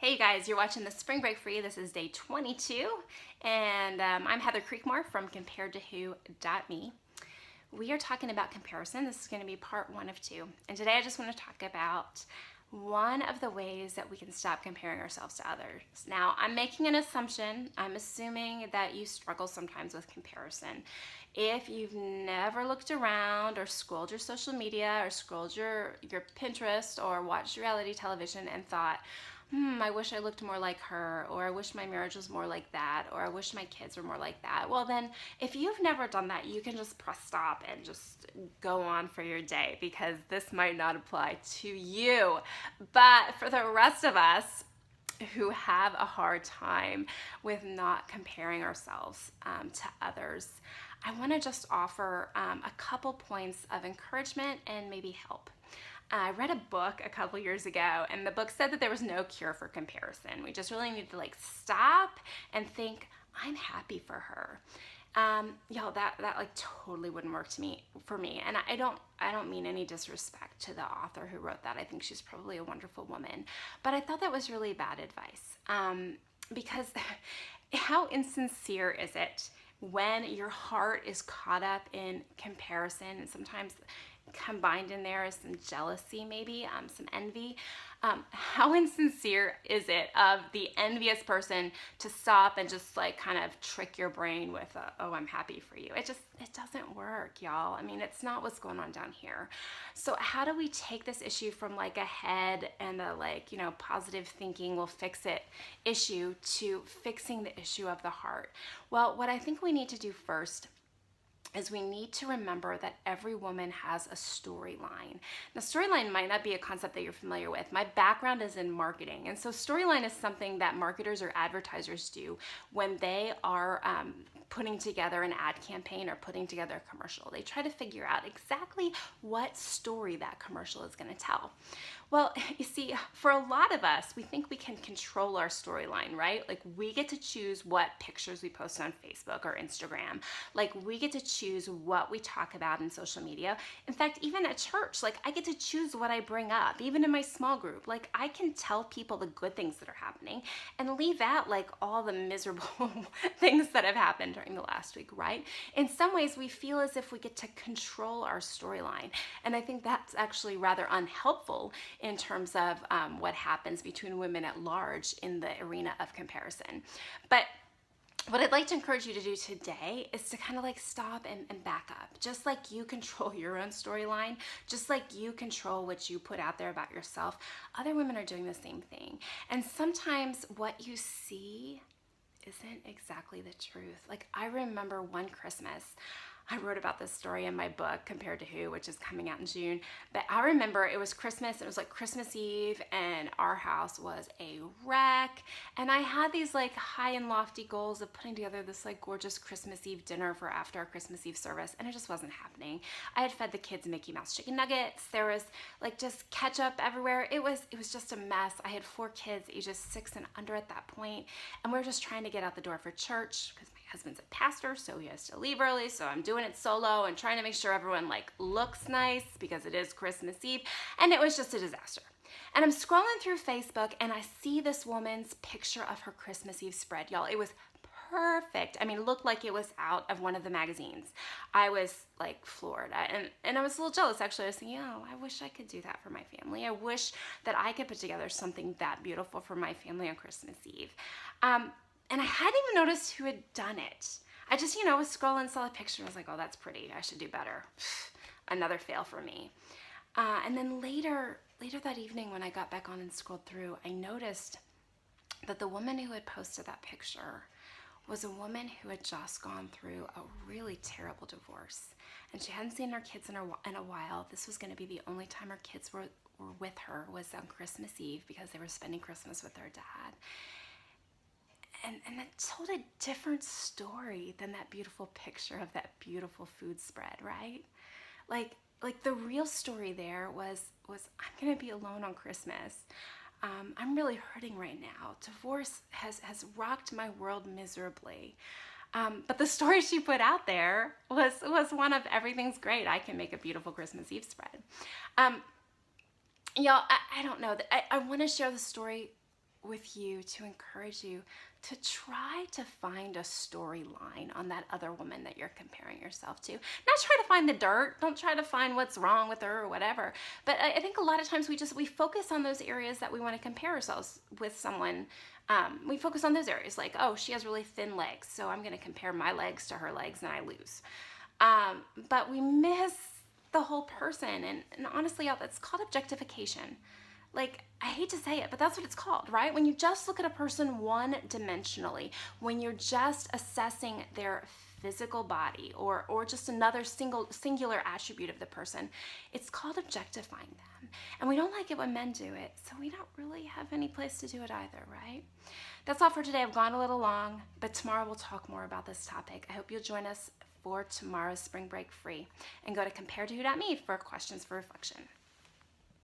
Hey you guys, you're watching the Spring Break Free. This is day 22, and I'm Heather Creekmore from comparedtowho.me. We are talking about comparison. This is going to be part one of two. And today I just want to talk about one of the ways that we can stop comparing ourselves to others. Now, I'm making an assumption. I'm assuming that you struggle sometimes with comparison. If you've never looked around or scrolled your social media or scrolled your Pinterest or watched reality television and thought, I wish I looked more like her, or I wish my marriage was more like that, or I wish my kids were more like that. Well, then, if you've never done that, you can just press stop and just go on for your day because this might not apply to you. But for the rest of us who have a hard time with not comparing ourselves to others, I want to just offer a couple points of encouragement and maybe help. I read a book a couple years ago, and the book said that there was no cure for comparison. We just really need to stop and think, I'm happy for her. Y'all, that totally wouldn't work for me. And I don't mean any disrespect to the author who wrote that. I think she's probably a wonderful woman, but I thought that was really bad advice. Because how insincere is it when your heart is caught up in comparison, and sometimes combined in there is some jealousy, maybe some envy. How insincere is it of the envious person to stop and just kind of trick your brain with oh, I'm happy for you. It doesn't work, y'all. I mean, it's not what's going on down here. So how do we take this issue from a head and a positive thinking will fix it issue to fixing the issue of the heart? Well, what I think we need to do first is we need to remember that every woman has a storyline. Now, storyline might not be a concept that you're familiar with. My background is in marketing, and so storyline is something that marketers or advertisers do when they are putting together an ad campaign or putting together a commercial. They try to figure out exactly what story that commercial is going to tell. Well, you see, for a lot of us, we think we can control our storyline, right? We get to choose what pictures we post on Facebook or Instagram. We get to choose what we talk about in social media. In fact, even at church, I get to choose what I bring up, even in my small group. I can tell people the good things that are happening and leave out all the miserable things that have happened during the last week, right? In some ways, we feel as if we get to control our storyline. And I think that's actually rather unhelpful in terms of what happens between women at large in the arena of comparison. But what I'd like to encourage you to do today is to kind of stop and back up. Just like you control your own storyline, just like you control what you put out there about yourself, other women are doing the same thing. And sometimes what you see isn't exactly the truth. I remember one Christmas, I wrote about this story in my book, Compared to Who, which is coming out in June. But I remember it was Christmas, it was Christmas Eve, and our house was a wreck. And I had these high and lofty goals of putting together this gorgeous Christmas Eve dinner for after our Christmas Eve service, and it just wasn't happening. I had fed the kids Mickey Mouse chicken nuggets. There was just ketchup everywhere. It was just a mess. I had 4 kids, ages 6 and under at that point, and we were just trying to get out the door for church because my husband's a pastor, so he has to leave early, so I'm doing it solo and trying to make sure everyone looks nice because it is Christmas Eve, and it was just a disaster. And I'm scrolling through Facebook and I see this woman's picture of her Christmas Eve spread. Y'all, it was perfect. I mean, it looked like it was out of one of the magazines. I was floored, and I was a little jealous actually. I was thinking, oh, I wish I could do that for my family. I wish that I could put together something that beautiful for my family on Christmas Eve. And I hadn't even noticed who had done it. I just, was scrolling, saw the picture, and I was like, oh, that's pretty. I should do better. Another fail for me. And then later that evening when I got back on and scrolled through, I noticed that the woman who had posted that picture was a woman who had just gone through a really terrible divorce. And she hadn't seen her kids in a while. This was going to be the only time her kids were with her was on Christmas Eve because they were spending Christmas with their dad. And it told a different story than that beautiful picture of that beautiful food spread, right? The real story there was I'm gonna be alone on Christmas. I'm really hurting right now. Divorce has rocked my world miserably. But the story she put out there was one of everything's great. I can make a beautiful Christmas Eve spread. Y'all, I don't know. I want to share the story with you to encourage you to try to find a storyline on that other woman that you're comparing yourself to. Not try to find the dirt. Don't try to find what's wrong with her or whatever. But I think a lot of times we focus on those areas that we want to compare ourselves with someone. We focus on those areas like, oh, she has really thin legs, so I'm going to compare my legs to her legs and I lose. But we miss the whole person. And honestly, that's called objectification. Like, I hate to say it, but that's what it's called, right? When you just look at a person one-dimensionally, when you're just assessing their physical body or just another singular attribute of the person, it's called objectifying them. And we don't like it when men do it, so we don't really have any place to do it either, right? That's all for today. I've gone a little long, but tomorrow we'll talk more about this topic. I hope you'll join us for tomorrow's Spring Break Free, and go to comparetowho.me for questions for reflection.